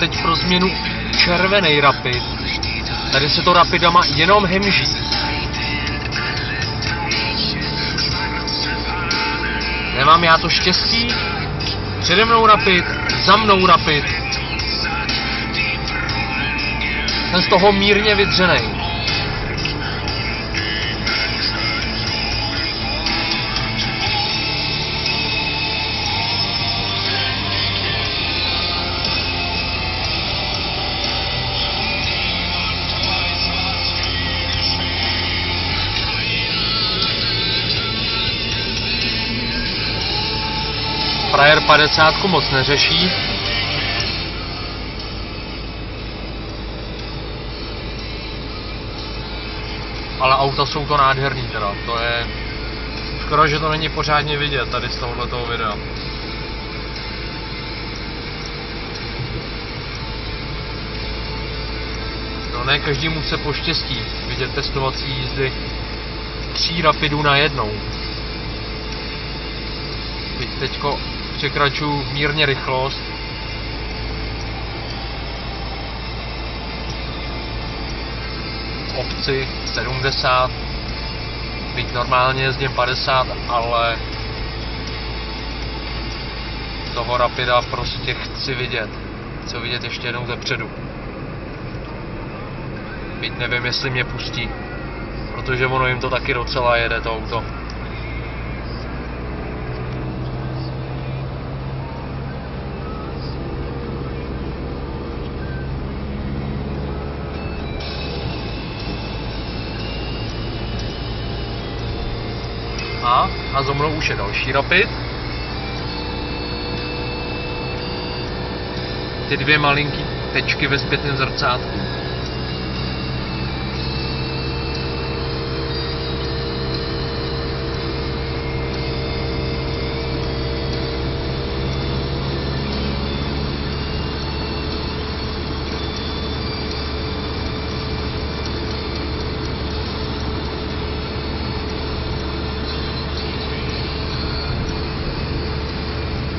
teď pro změnu červený Rapid. Tady se to Rapidama jenom hemží. Nemám já to štěstí? Přede mnou Rapid, za mnou Rapid. Jsem z toho mírně vydřenej. Frajer 50 moc neřeší. Ale auta jsou to nádherný teda, to je... Škoda, že to není pořádně vidět tady z tohoto videa. No ne každému se poštěstí vidět testovací jízdy 3 Rapidů najednou. Teďko překračuju mírně rychlost. V obci 70. Byť normálně jezdím 50, ale toho Rapida prostě chci vidět. Chci vidět ještě jednou zepředu. Byť nevím, jestli mě pustí. Protože ono jim to taky docela jede, to auto. A za mnou už je další Rapid. Ty dvě malinký tečky ve zpětném zrcátku.